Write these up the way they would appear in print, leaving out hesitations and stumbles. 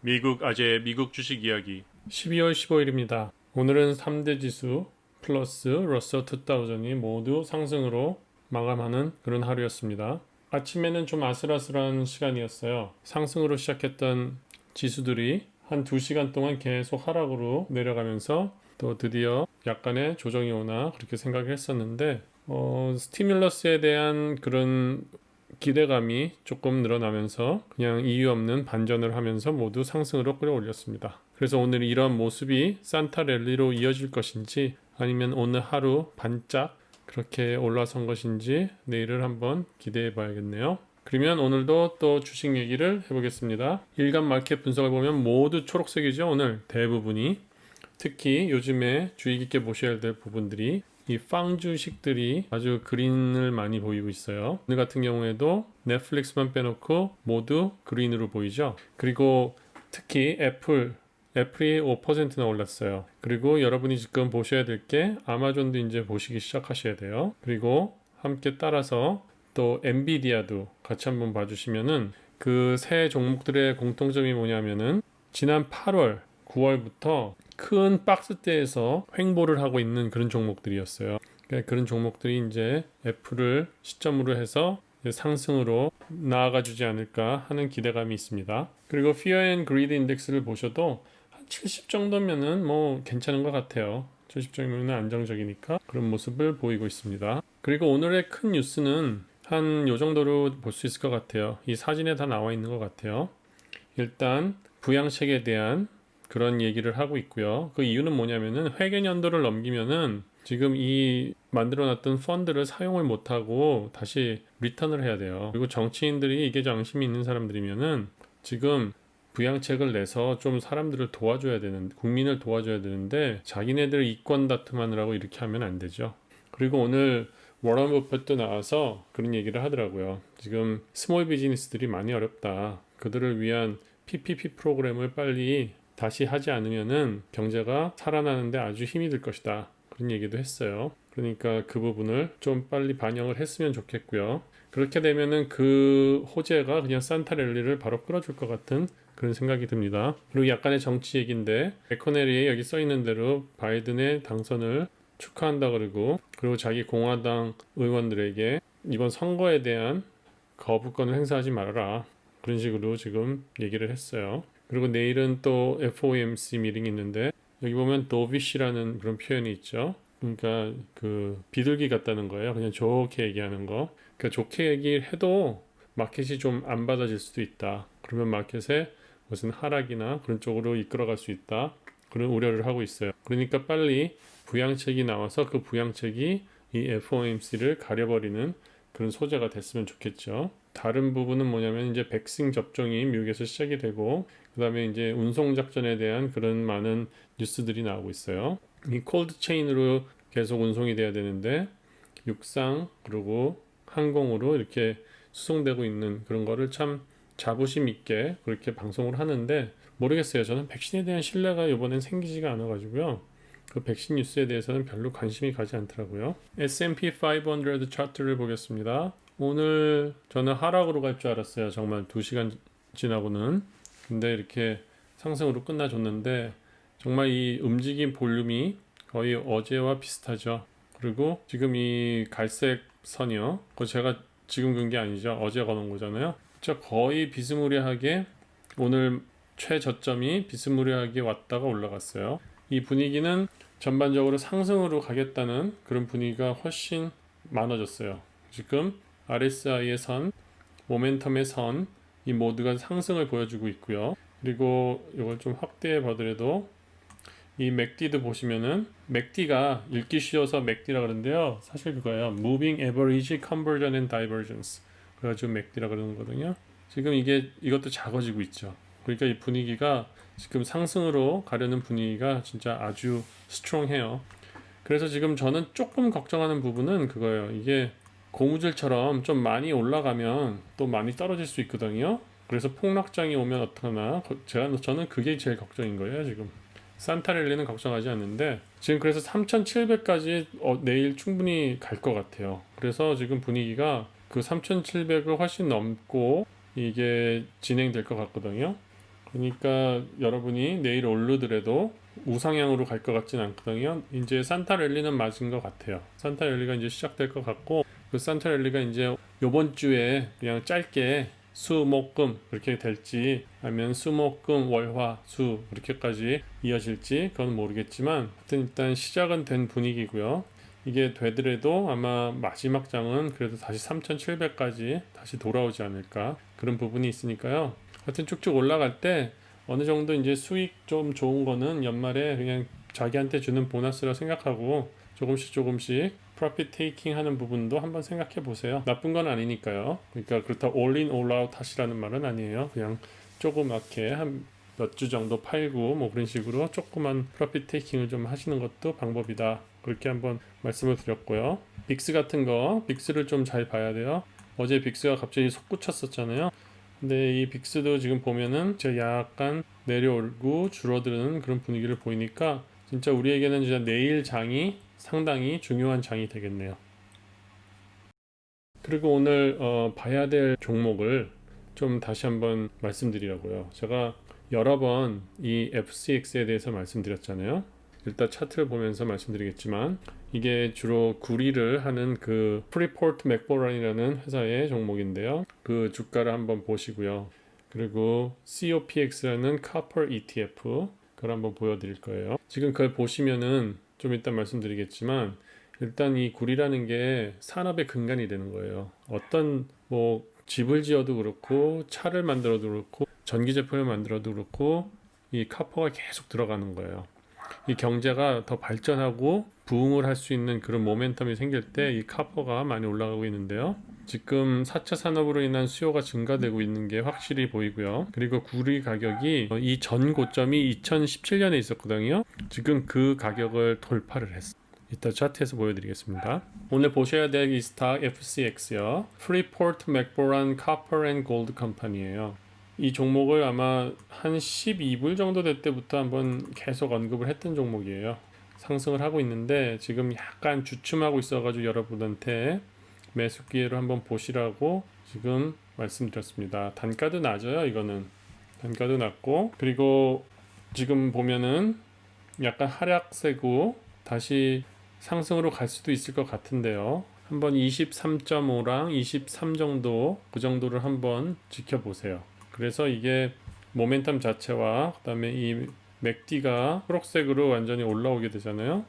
미국 주식 이야기. 12월 15일입니다. 오늘은 3대 지수 플러스 러셀 2000이 모두 상승으로 마감하는 그런 하루였습니다. 아침에는 좀 아슬아슬한 시간이었어요. 상승으로 시작했던 지수들이 한 2시간 동안 계속 하락으로 내려가면서 또 드디어 약간의 조정이 오나 그렇게 생각을 했었는데 스티뮬러스에 대한 그런 기대감이 조금 늘어나면서 그냥 이유 없는 반전을 하면서 모두 상승으로 끌어올렸습니다. 그래서 오늘 이런 모습이 산타 랠리로 이어질 것인지 아니면 오늘 하루 반짝 그렇게 올라선 것인지 내일을 한번 기대해 봐야겠네요. 그러면 오늘도 또 주식 얘기를 해보겠습니다. 일간 마켓 분석을 보면 모두 초록색이죠. 오늘 대부분이. 특히 요즘에 주의 깊게 보셔야 될 부분들이 이 빵 주식들이 아주 그린을 많이 보이고 있어요. 오늘 같은 경우에도 넷플릭스만 빼놓고 모두 그린으로 보이죠. 그리고 특히 애플이 5%나 올랐어요. 그리고 여러분이 지금 보셔야 될 게 아마존도 이제 보시기 시작하셔야 돼요. 그리고 함께 따라서 또 엔비디아도 같이 한번 봐주시면은 그 세 종목들의 공통점이 뭐냐면은 지난 8월, 9월부터 큰 박스대에서 횡보를 하고 있는 그런 종목들이었어요. 그러니까 그런 종목들이 이제 애플을 시점으로 해서 상승으로 나아가 주지 않을까 하는 기대감이 있습니다. 그리고 Fear and Greed 인덱스를 보셔도 한 70 정도면은 뭐 괜찮은 것 같아요. 70 정도면 안정적이니까 그런 모습을 보이고 있습니다. 그리고 오늘의 큰 뉴스는 한 요 정도로 볼 수 있을 것 같아요. 이 사진에 다 나와 있는 것 같아요. 일단 부양책에 대한 그런 얘기를 하고 있고요. 그 이유는 뭐냐면은 회계연도를 넘기면은 지금 이 만들어놨던 펀드를 사용을 못하고 다시 리턴을 해야 돼요. 그리고 정치인들이 이게 양심이 있는 사람들이면은 지금 부양책을 내서 좀 사람들을 도와줘야 되는, 국민을 도와줘야 되는데 자기네들 이권 다툼하느라고 이렇게 하면 안 되죠. 그리고 오늘 워런 버핏도 나와서 그런 얘기를 하더라고요. 지금 스몰 비즈니스들이 많이 어렵다. 그들을 위한 PPP 프로그램을 빨리 다시 하지 않으면은 경제가 살아나는데 아주 힘이 들 것이다. 그런 얘기도 했어요. 그러니까 그 부분을 좀 빨리 반영을 했으면 좋겠고요. 그렇게 되면은 그 호재가 그냥 산타랠리를 바로 끌어줄 것 같은 그런 생각이 듭니다. 그리고 약간의 정치 얘기인데 에코넬이 여기 써 있는 대로 바이든의 당선을 축하한다 그리고 자기 공화당 의원들에게 이번 선거에 대한 거부권을 행사하지 말아라. 그런 식으로 지금 얘기를 했어요. 그리고 내일은 또 FOMC 미팅이 있는데 여기 보면 도비시라는 그런 표현이 있죠. 그러니까 그 비둘기 같다는 거예요. 그냥 좋게 얘기하는 거. 그러니까 좋게 얘기해도 마켓이 좀 안 받아질 수도 있다. 그러면 마켓에 무슨 하락이나 그런 쪽으로 이끌어갈 수 있다. 그런 우려를 하고 있어요. 그러니까 빨리 부양책이 나와서 그 부양책이 이 FOMC를 가려버리는 그런 소재가 됐으면 좋겠죠. 다른 부분은 뭐냐면 이제 백신 접종이 미국에서 시작이 되고 그다음에 이제 운송 작전에 대한 그런 많은 뉴스들이 나오고 있어요. 이 콜드 체인으로 계속 운송이 돼야 되는데 육상 그리고 항공으로 이렇게 수송되고 있는 그런 거를 참 자부심 있게 그렇게 방송을 하는데 모르겠어요. 저는 백신에 대한 신뢰가 이번엔 생기지가 않아가지고요. 그 백신 뉴스에 대해서는 별로 관심이 가지 않더라고요. S&P 500 차트를 보겠습니다. 오늘 저는 하락으로 갈 줄 알았어요. 정말 2시간 지나고는. 근데 이렇게 상승으로 끝나줬는데 정말 이 움직임 볼륨이 거의 어제와 비슷하죠. 그리고 지금 이 갈색 선이요. 그거 제가 지금 그은 게 아니죠. 어제 거는 거잖아요. 진짜 거의 비스무리하게 오늘 최저점이 비스무리하게 왔다가 올라갔어요. 이 분위기는 전반적으로 상승으로 가겠다는 그런 분위기가 훨씬 많아졌어요. 지금 RSI의 선, 모멘텀의 선, 이 모두가 상승을 보여주고 있고요. 그리고 이걸 좀 확대해 보더라도 이 MACD도 보시면은 MACD가 읽기 쉬워서 MACD라 그러는데요. 사실 그거예요. Moving Average Conversion and Divergence. 그래가지고 MACD라 그러는 거거든요. 지금 이것도 작아지고 있죠. 그러니까 이 분위기가 지금 상승으로 가려는 분위기가 진짜 아주 스트롱해요. 그래서 지금 저는 조금 걱정하는 부분은 그거예요. 이게 고무줄처럼 좀 많이 올라가면 또 많이 떨어질 수 있거든요. 그래서 폭락장이 오면 어떡하나. 저는 그게 제일 걱정인 거예요, 지금. 산타랠리는 걱정하지 않는데 지금 그래서 3,700까지 내일 충분히 갈 것 같아요. 그래서 지금 분위기가 그 3,700을 훨씬 넘고 이게 진행될 것 같거든요. 그러니까 여러분이 내일 오르더라도 우상향으로 갈 것 같진 않거든요. 이제 산타랠리는 맞은 것 같아요. 산타랠리가 이제 시작될 것 같고, 그 산타랠리가 이제 요번 주에 그냥 짧게 수목금 그렇게 될지, 아니면 수목금 월화수 그렇게까지 이어질지 그건 모르겠지만, 하여튼 일단 시작은 된 분위기고요. 이게 되더라도 아마 마지막 장은 그래도 다시 3,700까지 다시 돌아오지 않을까, 그런 부분이 있으니까요. 하여튼 쭉쭉 올라갈 때 어느 정도 이제 수익 좀 좋은 거는 연말에 그냥 자기한테 주는 보너스라 생각하고 조금씩 프로핏 테이킹 하는 부분도 한번 생각해 보세요. 나쁜 건 아니니까요. 그러니까 그렇다고 all in all out 하시라는 말은 아니에요. 그냥 조그맣게 한 몇 주 정도 팔고 뭐 그런 식으로 조그만 프로핏 테이킹을 좀 하시는 것도 방법이다. 그렇게 한번 말씀을 드렸고요. 빅스 같은 거, 빅스를 좀 잘 봐야 돼요. 어제 빅스가 갑자기 솟구쳤었잖아요. 근데 이 빅스도 지금 보면은 약간 내려오고 줄어드는 그런 분위기를 보이니까 진짜 우리에게는 진짜 내일 장이 상당히 중요한 장이 되겠네요. 그리고 오늘 봐야 될 종목을 좀 다시 한번 말씀드리려고요. 제가 여러 번 이 FCX에 대해서 말씀드렸잖아요. 일단 차트를 보면서 말씀드리겠지만, 이게 주로 구리를 하는 그 프리포트 맥모란이라는 회사의 종목인데요. 그 주가를 한번 보시고요. 그리고 COPX라는 Copper ETF, 그걸 한번 보여드릴 거예요. 지금 그걸 보시면은 좀 이따 말씀드리겠지만, 일단 이 구리라는 게 산업의 근간이 되는 거예요. 어떤 뭐 집을 지어도 그렇고 차를 만들어도 그렇고 전기 제품을 만들어도 그렇고 이 카퍼가 계속 들어가는 거예요. 이 경제가 더 발전하고 부흥을 할 수 있는 그런 모멘텀이 생길 때 이 카퍼가 많이 올라가고 있는데요. 지금 4차 산업으로 인한 수요가 증가되고 있는 게 확실히 보이고요. 그리고 구리 가격이 이 전 고점이 2017년에 있었거든요. 지금 그 가격을 돌파를 했어요. 이따 차트에서 보여드리겠습니다. 오늘 보셔야 될 이 스탁 FCX요. Freeport McMoran Copper and Gold Company예요. 이 종목을 아마 한 12불 정도 될 때부터 한번 계속 언급을 했던 종목이에요. 상승을 하고 있는데 지금 약간 주춤하고 있어가지고 여러분한테 매수 기회로 한번 보시라고 지금 말씀드렸습니다. 단가도 낮아요. 이거는 단가도 낮고, 그리고 지금 보면은 약간 하락세고 다시 상승으로 갈 수도 있을 것 같은데요. 한번 23.5랑 23 정도, 그 정도를 한번 지켜보세요. 그래서 이게 모멘텀 자체와 그다음에 이 맥디가 초록색으로 완전히 올라오게 되잖아요.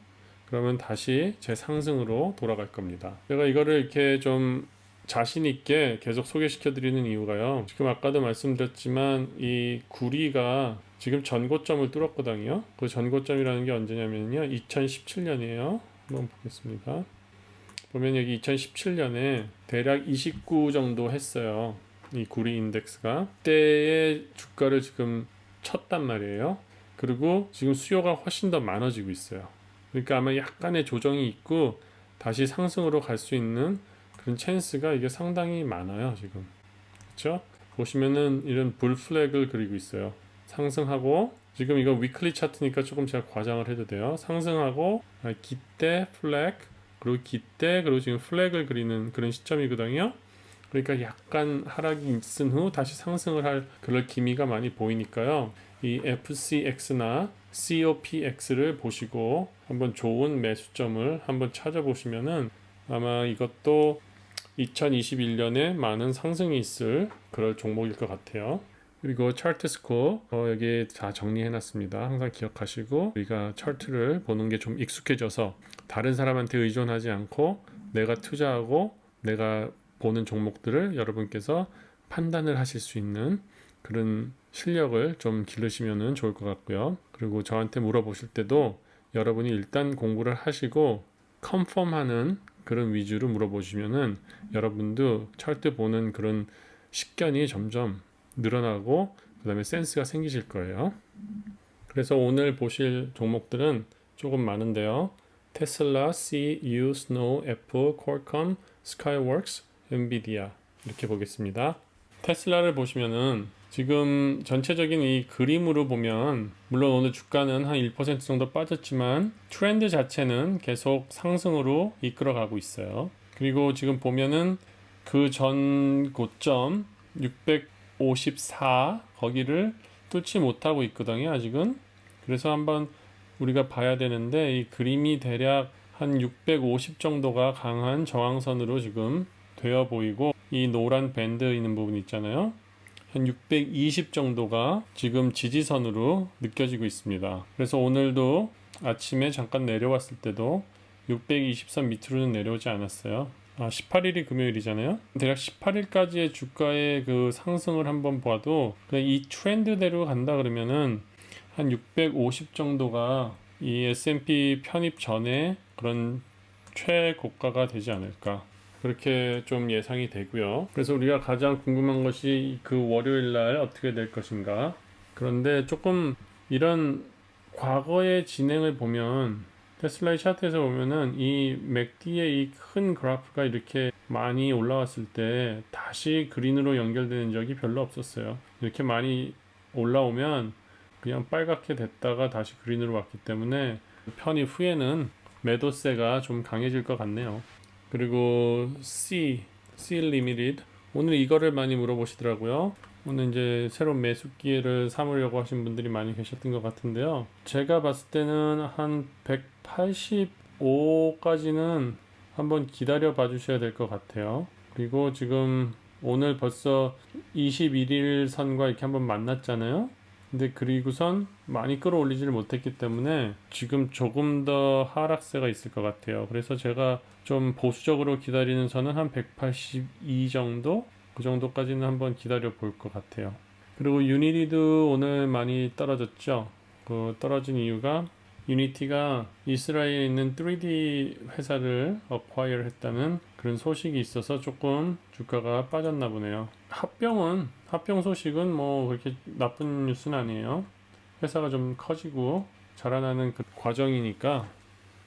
그러면 다시 제 상승으로 돌아갈 겁니다. 제가 이거를 이렇게 좀 자신 있게 계속 소개시켜 드리는 이유가요. 지금 아까도 말씀드렸지만 이 구리가 지금 전고점을 뚫었거든요. 그 전고점이라는 게 언제냐면요. 2017년이에요. 한번 보겠습니다. 보면 여기 2017년에 대략 29 정도 했어요. 이 구리 인덱스가 그때의 주가를 지금 쳤단 말이에요. 그리고 지금 수요가 훨씬 더 많아지고 있어요. 그러니까 아마 약간의 조정이 있고 다시 상승으로 갈 수 있는 그런 찬스가 이게 상당히 많아요. 지금 그렇죠? 보시면은 이런 불 플래그를 그리고 있어요. 상승하고, 지금 이거 위클리 차트니까 조금 제가 과장을 해도 돼요. 상승하고 기대 플래그, 그리고 기대, 그리고 지금 플래그를 그리는 그런 시점이거든요. 그러니까 약간 하락이 있은 후 다시 상승을 할 그럴 기미가 많이 보이니까요. 이 FCX나 COPX를 보시고 한번 좋은 매수점을 한번 찾아보시면은 아마 이것도 2021년에 많은 상승이 있을 그럴 종목일 것 같아요. 그리고 차트 스코어 여기 다 정리해놨습니다. 항상 기억하시고, 우리가 차트를 보는 게 좀 익숙해져서 다른 사람한테 의존하지 않고 내가 투자하고 내가 보는 종목들을 여러분께서 판단을 하실 수 있는 그런 실력을 좀 기르시면 좋을 것 같고요. 그리고 저한테 물어보실 때도 여러분이 일단 공부를 하시고 컨펌하는 그런 위주로 물어보시면은 여러분도 차트 보는 그런 식견이 점점 늘어나고 그다음에 센스가 생기실 거예요. 그래서 오늘 보실 종목들은 조금 많은데요. 테슬라, CU, 스노우, 애플, 퀄컴, 스카이웍스, 엔비디아 이렇게 보겠습니다. 테슬라를 보시면은 지금 전체적인 이 그림으로 보면 물론 오늘 주가는 한 1% 정도 빠졌지만 트렌드 자체는 계속 상승으로 이끌어가고 있어요. 그리고 지금 보면은 그 전 고점 654 거기를 뚫지 못하고 있거든요, 아직은. 그래서 한번 우리가 봐야 되는데, 이 그림이 대략 한 650 정도가 강한 저항선으로 지금 되어 보이고, 이 노란 밴드 있는 부분 있잖아요. 한 620 정도가 지금 지지선으로 느껴지고 있습니다. 그래서 오늘도 아침에 잠깐 내려왔을 때도 620선 밑으로는 내려오지 않았어요. 18일이 금요일이잖아요. 대략 18일까지의 주가의 그 상승을 한번 봐도 그냥 이 트렌드대로 간다 그러면은 한 650 정도가 이 S&P 편입 전에 그런 최고가가 되지 않을까. 그렇게 좀 예상이 되고요. 그래서 우리가 가장 궁금한 것이 그 월요일 날 어떻게 될 것인가. 그런데 조금 이런 과거의 진행을 보면 테슬라의 차트에서 보면은 이 맥디의 이 큰 그래프가 이렇게 많이 올라왔을 때 다시 그린으로 연결되는 적이 별로 없었어요. 이렇게 많이 올라오면 그냥 빨갛게 됐다가 다시 그린으로 왔기 때문에 편입 후에는 매도세가 좀 강해질 것 같네요. 그리고 C Limited 오늘 이거를 많이 물어보시더라고요. 오늘 이제 새로운 매수 기회를 삼으려고 하신 분들이 많이 계셨던 것 같은데요. 제가 봤을 때는 한 185까지는 한번 기다려 봐 주셔야 될 것 같아요. 그리고 지금 오늘 벌써 21일 선과 이렇게 한번 만났잖아요. 근데 그리고선 많이 끌어올리지를 못했기 때문에 지금 조금 더 하락세가 있을 것 같아요. 그래서 제가 좀 보수적으로 기다리는 선은 한 182 정도? 그 정도까지는 한번 기다려 볼 것 같아요. 그리고 유니티도 오늘 많이 떨어졌죠. 그 떨어진 이유가 유니티가 이스라엘에 있는 3D 회사를 어콰이어 했다는 그런 소식이 있어서 조금 주가가 빠졌나 보네요. 합병 소식은 뭐 그렇게 나쁜 뉴스는 아니에요. 회사가 좀 커지고 자라나는 그 과정이니까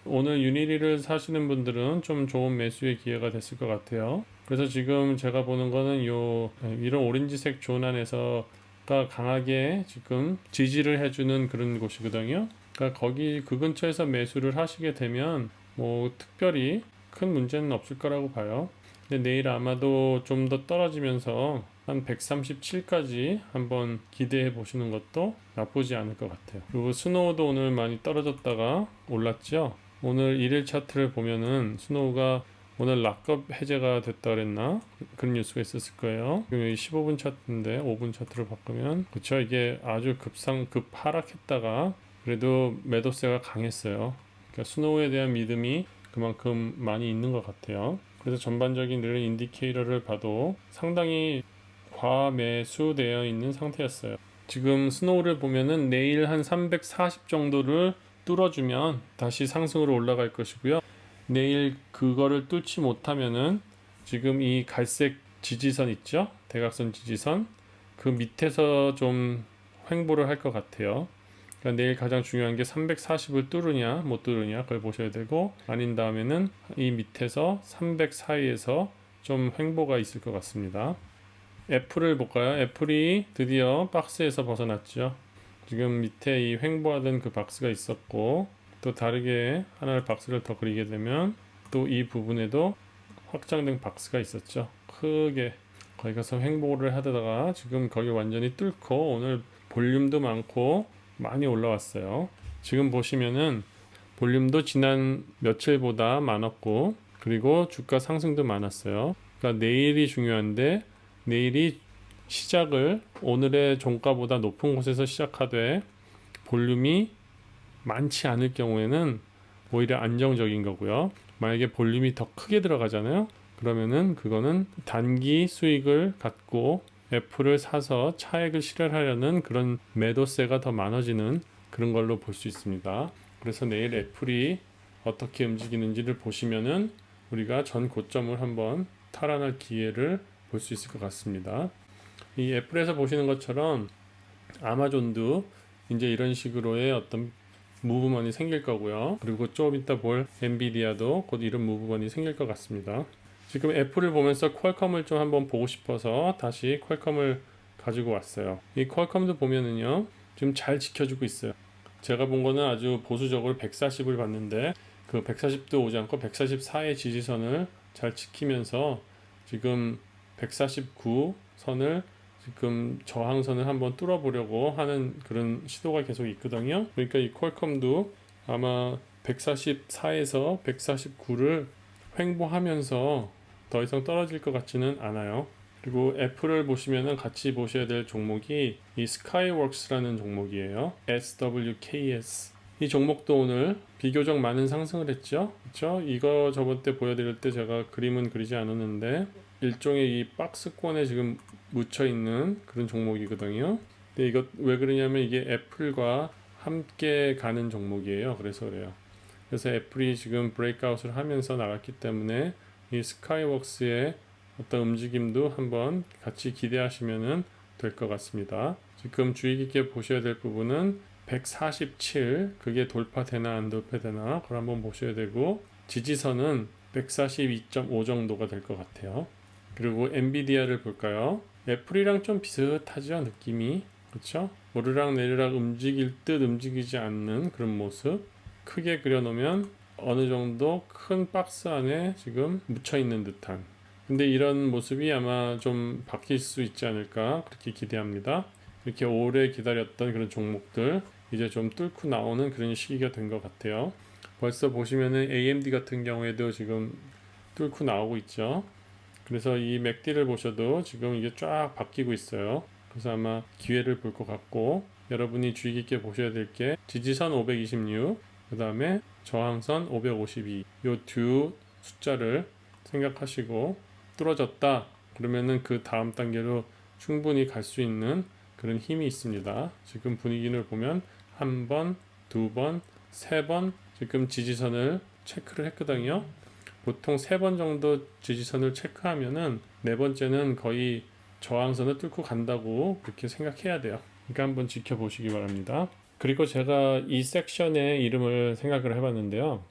오늘 유니티를 사시는 분들은 좀 좋은 매수의 기회가 됐을 것 같아요. 그래서 지금 제가 보는 거는 이런 오렌지색 존 안에서가 강하게 지금 지지를 해주는 그런 곳이거든요. 그러니까 그 근처에서 매수를 하시게 되면 뭐 특별히 큰 문제는 없을 거라고 봐요. 근데 내일 아마도 좀 더 떨어지면서 한 137까지 한번 기대해 보시는 것도 나쁘지 않을 것 같아요. 그리고 스노우도 오늘 많이 떨어졌다가 올랐죠. 오늘 1일 차트를 보면은 스노우가 오늘 락업 해제가 됐다 그랬나? 그런 뉴스가 있었을 거예요. 15분 차트인데 5분 차트로 바꾸면 그쵸, 이게 아주 급 하락했다가 그래도 매도세가 강했어요. 그러니까 스노우에 대한 믿음이 그만큼 많이 있는 것 같아요. 그래서 전반적인 이런 인디케이터를 봐도 상당히 과매수되어 있는 상태였어요. 지금 스노우를 보면은 내일 한 340 정도를 뚫어주면 다시 상승으로 올라갈 것이고요. 내일 그거를 뚫지 못하면은 지금 이 갈색 지지선 있죠? 대각선 지지선 그 밑에서 좀 횡보를 할 것 같아요. 그러니까 내일 가장 중요한 게 340을 뚫으냐 못 뚫으냐 그걸 보셔야 되고 아닌 다음에는 이 밑에서 300 사이에서 좀 횡보가 있을 것 같습니다. 애플을 볼까요? 애플이 드디어 박스에서 벗어났죠. 지금 밑에 이 횡보하던 그 박스가 있었고 또 다르게 하나를 박스를 더 그리게 되면 또 이 부분에도 확장된 박스가 있었죠. 크게 거기 가서 횡보를 하다가 지금 거기 완전히 뚫고 오늘 볼륨도 많고 많이 올라왔어요. 지금 보시면은 볼륨도 지난 며칠보다 많았고 그리고 주가 상승도 많았어요. 그러니까 내일이 중요한데 내일이 시작을 오늘의 종가보다 높은 곳에서 시작하되 볼륨이 많지 않을 경우에는 오히려 안정적인 거고요. 만약에 볼륨이 더 크게 들어가잖아요. 그러면은 그거는 단기 수익을 갖고 애플을 사서 차익을 실현하려는 그런 매도세가 더 많아지는 그런 걸로 볼 수 있습니다. 그래서 내일 애플이 어떻게 움직이는지를 보시면은 우리가 전 고점을 한번 탈환할 기회를 볼 수 있을 것 같습니다. 이 애플에서 보시는 것처럼 아마존도 이제 이런 식으로의 어떤 무브먼이 생길 거고요. 그리고 좀 이따 볼 엔비디아도 곧 이런 무브먼이 생길 것 같습니다. 지금 애플을 보면서 퀄컴을 좀 한번 보고 싶어서 다시 퀄컴을 가지고 왔어요. 이 퀄컴도 보면은요, 지금 잘 지켜주고 있어요. 제가 본 거는 아주 보수적으로 140을 봤는데 그 140도 오지 않고 144의 지지선을 잘 지키면서 지금 149 선을 지금 저항선을 한번 뚫어보려고 하는 그런 시도가 계속 있거든요. 그러니까 이 퀄컴도 아마 144에서 149를 횡보하면서 더 이상 떨어질 것 같지는 않아요. 그리고 애플을 보시면은 같이 보셔야 될 종목이 이 스카이웍스라는 종목이에요. SWKS. 이 종목도 오늘 비교적 많은 상승을 했죠. 그렇죠? 이거 저번 때 보여드릴 때 제가 그림은 그리지 않았는데 일종의 이 박스권에 지금 묻혀 있는 그런 종목이거든요. 근데 이거 왜 그러냐면 이게 애플과 함께 가는 종목이에요. 그래서 그래요. 그래서 애플이 지금 브레이크아웃을 하면서 나갔기 때문에 이 스카이웍스의 어떤 움직임도 한번 같이 기대하시면 될 것 같습니다. 지금 주의 깊게 보셔야 될 부분은 147 그게 돌파되나 안 돌파되나 그걸 한번 보셔야 되고 지지선은 142.5 정도가 될 것 같아요. 그리고 엔비디아를 볼까요? 애플이랑 좀 비슷하죠, 느낌이. 그렇죠? 오르락 내리락 움직일 듯 움직이지 않는 그런 모습. 크게 그려놓으면 어느 정도 큰 박스 안에 지금 묻혀 있는 듯한. 근데 이런 모습이 아마 좀 바뀔 수 있지 않을까 그렇게 기대합니다. 이렇게 오래 기다렸던 그런 종목들 이제 좀 뚫고 나오는 그런 시기가 된 것 같아요. 벌써 보시면은 AMD 같은 경우에도 지금 뚫고 나오고 있죠. 그래서 이 맥디를 보셔도 지금 이게 쫙 바뀌고 있어요. 그래서 아마 기회를 볼 것 같고 여러분이 주의 깊게 보셔야 될 게 지지선 526, 그 다음에 저항선 552 요 두 숫자를 생각하시고 뚫어졌다 그러면은 그 다음 단계로 충분히 갈 수 있는 그런 힘이 있습니다. 지금 분위기를 보면 한 번, 두 번, 세 번 지금 지지선을 체크를 했거든요. 보통 세 번 정도 지지선을 체크하면은 네 번째는 거의 저항선을 뚫고 간다고 그렇게 생각해야 돼요. 그러니까 한번 지켜보시기 바랍니다. 그리고 제가 이 섹션의 이름을 생각을 해봤는데요.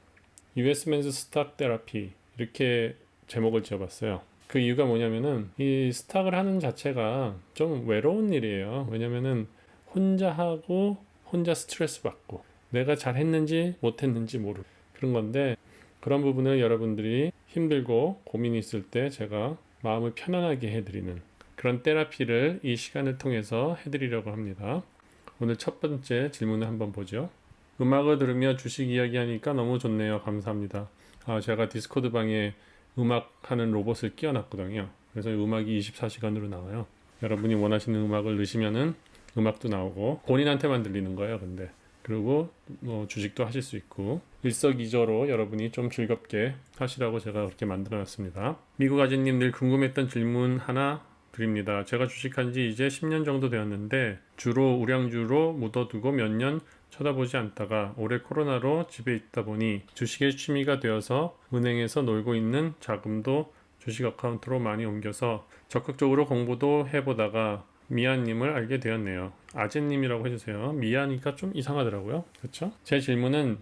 US 스탁 테라피 이렇게 제목을 지어봤어요. 그 이유가 뭐냐면은 이 스탁을 하는 자체가 좀 외로운 일이에요. 왜냐면은 혼자 하고 혼자 스트레스 받고 내가 잘했는지 못했는지 모르고 그런 건데 그런 부분을 여러분들이 힘들고 고민이 있을 때 제가 마음을 편안하게 해드리는 그런 테라피를 이 시간을 통해서 해드리려고 합니다. 오늘 첫 번째 질문을 한번 보죠. 음악을 들으며 주식 이야기하니까 너무 좋네요. 감사합니다. 제가 디스코드 방에 음악하는 로봇을 끼워놨거든요. 그래서 음악이 24시간으로 나와요. 여러분이 원하시는 음악을 넣으시면은 음악도 나오고 본인한테만 들리는 거예요. 근데 그리고 뭐 주식도 하실 수 있고 일석이조로 여러분이 좀 즐겁게 하시라고 제가 그렇게 만들어놨습니다. 미국 아재님 늘 궁금했던 질문 하나 드립니다. 제가 주식한 지 이제 10년 정도 되었는데 주로 우량주로 묻어두고 몇 년 쳐다보지 않다가 올해 코로나로 집에 있다 보니 주식의 취미가 되어서 은행에서 놀고 있는 자금도 주식 어카운트로 많이 옮겨서 적극적으로 공부도 해보다가 미아님을 알게 되었네요. 아재님이라고 해주세요. 미아니까 좀 이상하더라고요. 그렇죠? 제 질문은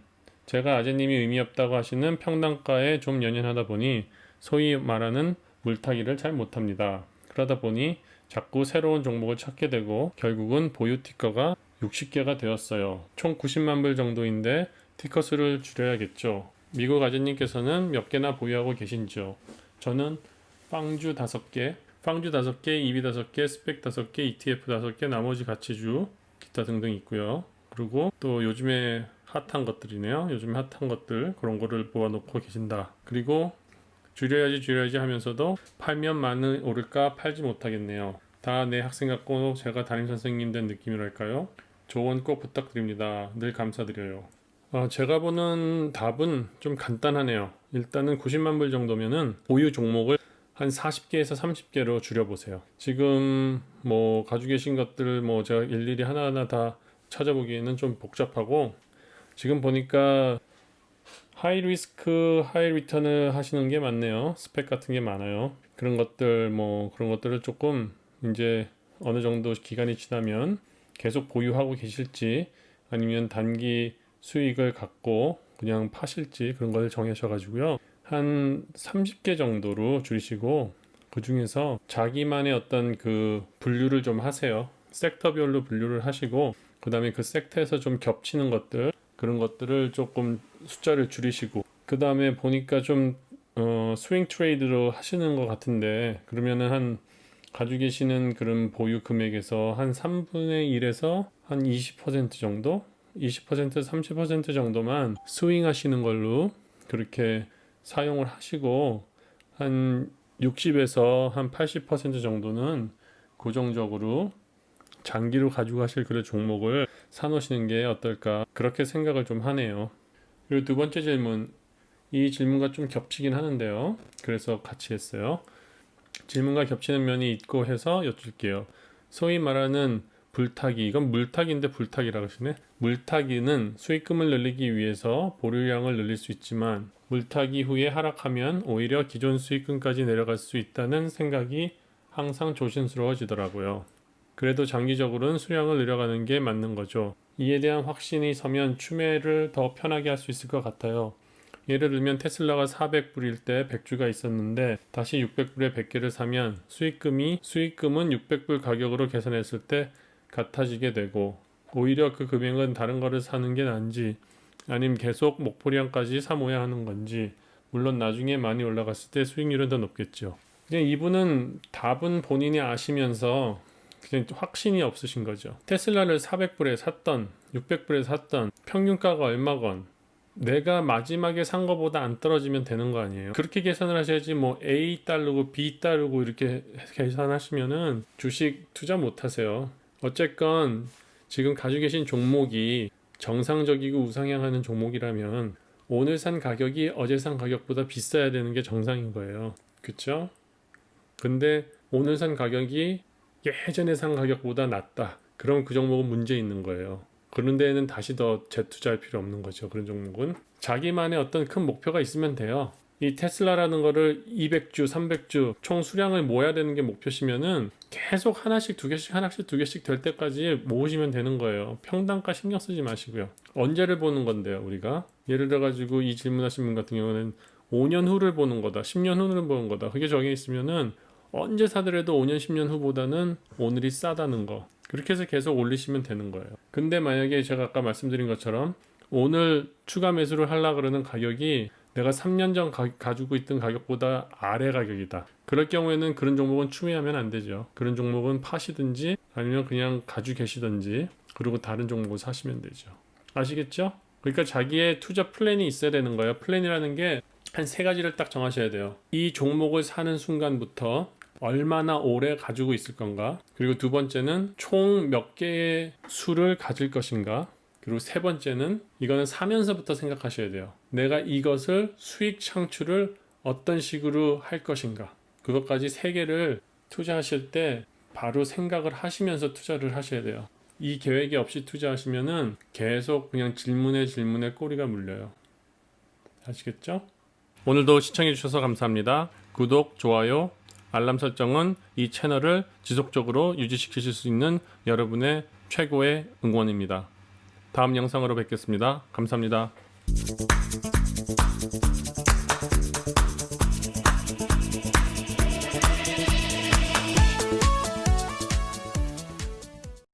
제가 아재님이 의미 없다고 하시는 평단가에 좀 연연하다 보니 소위 말하는 물타기를 잘 못합니다. 그러다 보니 자꾸 새로운 종목을 찾게 되고 결국은 보유 티커가 60개가 되었어요. 총 90만 불 정도인데 티커 수를 줄여야겠죠. 미국 아재님께서는 몇 개나 보유하고 계신지요? 저는 빵주 5개, 빵주 5개, EB 5개, 스펙 5개, ETF 5개, 나머지 가치주, 기타 등등 있고요. 그리고 또 요즘에 핫한 것들이네요. 요즘에 핫한 것들 그런 거를 모아놓고 계신다. 그리고 줄여야지 하면서도 팔면 많이 오를까 팔지 못하겠네요. 다 내 학생 같고 제가 담임 선생님 된 느낌이랄까요? 조언 꼭 부탁드립니다. 늘 감사드려요. 제가 보는 답은 좀 간단하네요. 일단은 90만 불 정도면은 보유 종목을 한 40개에서 30개로 줄여보세요. 지금 뭐 가지고 계신 것들 뭐 제가 일일이 하나하나 다 찾아보기에는 좀 복잡하고 지금 보니까 하이 리스크 하이 리턴을 하시는 게 많네요. 스펙 같은 게 많아요. 그런 것들을 조금 이제 어느 정도 기간이 지나면 계속 보유하고 계실지 아니면 단기 수익을 갖고 그냥 파실지 그런 걸 정하셔가지고요. 한 30개 정도로 줄이시고 그 중에서 자기만의 어떤 그 분류를 좀 하세요. 섹터별로 분류를 하시고 그 다음에 그 섹터에서 좀 겹치는 것들 그런 것들을 조금 숫자를 줄이시고 그 다음에 보니까 좀 스윙 트레이드로 하시는 것 같은데 그러면은 한 가지고 계시는 그런 보유 금액에서 한 3분의 1에서 한 20% 정도, 20% 30% 정도만 스윙 하시는 걸로 그렇게 사용을 하시고, 한 60에서 한 80% 정도는 고정적으로 장기로 가지고 가실 그런 종목을 사놓으시는 게 어떨까, 그렇게 생각을 좀 하네요. 그리고 두 번째 질문, 이 질문과 좀 겹치긴 하는데요. 그래서 같이 했어요. 질문과 겹치는 면이 있고 해서 여쭐게요. 소위 말하는 불타기, 이건 물타기인데 불타기라고 하시네. 물타기는 수익금을 늘리기 위해서 보유량을 늘릴 수 있지만, 물타기 후에 하락하면 오히려 기존 수익금까지 내려갈 수 있다는 생각이 항상 조심스러워지더라고요. 그래도 장기적으로는 수량을 늘려가는 게 맞는 거죠. 이에 대한 확신이 서면 추매를 더 편하게 할 수 있을 것 같아요. 예를 들면 테슬라가 400불일 때 100주가 있었는데 다시 600불에 100개를 사면 수익금은 600불 가격으로 계산했을 때 같아지게 되고, 오히려 그 금액은 다른 거를 사는 게 나은지, 아니면 계속 목표량까지 사모야 하는 건지, 물론 나중에 많이 올라갔을 때 수익률은 더 높겠죠. 그냥 이분은 답은 본인이 아시면서 그냥 확신이 없으신 거죠. 테슬라를 400불에 샀던 600불에 샀던 평균가가 얼마건 내가 마지막에 산 거보다 안 떨어지면 되는 거 아니에요. 그렇게 계산을 하셔야지, 뭐 A 따르고 B 따르고 이렇게 계산하시면은 주식 투자 못 하세요. 어쨌건 지금 가지고 계신 종목이 정상적이고 우상향하는 종목이라면 오늘 산 가격이 어제 산 가격보다 비싸야 되는 게 정상인 거예요. 그쵸? 근데 오늘 산 가격이 예전에 산 가격보다 낮다. 그럼 그 종목은 문제 있는 거예요. 그런 데에는 다시 더 재투자할 필요 없는 거죠. 그런 종목은 자기만의 어떤 큰 목표가 있으면 돼요. 이 테슬라라는 거를 200주, 300주 총 수량을 모아야 되는 게 목표시면은 계속 하나씩 두 개씩 하나씩 두 개씩 될 때까지 모으시면 되는 거예요. 평단가 신경 쓰지 마시고요. 언제를 보는 건데요, 우리가? 예를 들어 가지고 이 질문하신 분 같은 경우는 5년 후를 보는 거다, 10년 후를 보는 거다, 그게 정해 있으면은 언제 사더라도 5년, 10년 후보다는 오늘이 싸다는 거, 그렇게 해서 계속 올리시면 되는 거예요. 근데 만약에 제가 아까 말씀드린 것처럼 오늘 추가 매수를 하려고 그러는 가격이 내가 3년 전 가지고 있던 가격보다 아래 가격이다. 그럴 경우에는 그런 종목은 추매하면 안 되죠. 그런 종목은 파시든지 아니면 그냥 가지고 계시든지, 그리고 다른 종목을 사시면 되죠. 아시겠죠? 그러니까 자기의 투자 플랜이 있어야 되는 거예요. 플랜이라는 게 한 세 가지를 딱 정하셔야 돼요. 이 종목을 사는 순간부터 얼마나 오래 가지고 있을 건가, 그리고 두 번째는 총 몇 개의 수를 가질 것인가, 그리고 세 번째는 이거는 사면서부터 생각하셔야 돼요. 내가 이것을 수익 창출을 어떤 식으로 할 것인가, 그것까지 세 개를 투자하실 때 바로 생각을 하시면서 투자를 하셔야 돼요. 이 계획이 없이 투자하시면은 계속 그냥 질문에 꼬리가 물려요. 아시겠죠? 오늘도 시청해 주셔서 감사합니다. 구독, 좋아요, 알람 설정은 이 채널을 지속적으로 유지시키실 수 있는 여러분의 최고의 응원입니다. 다음 영상으로 뵙겠습니다. 감사합니다.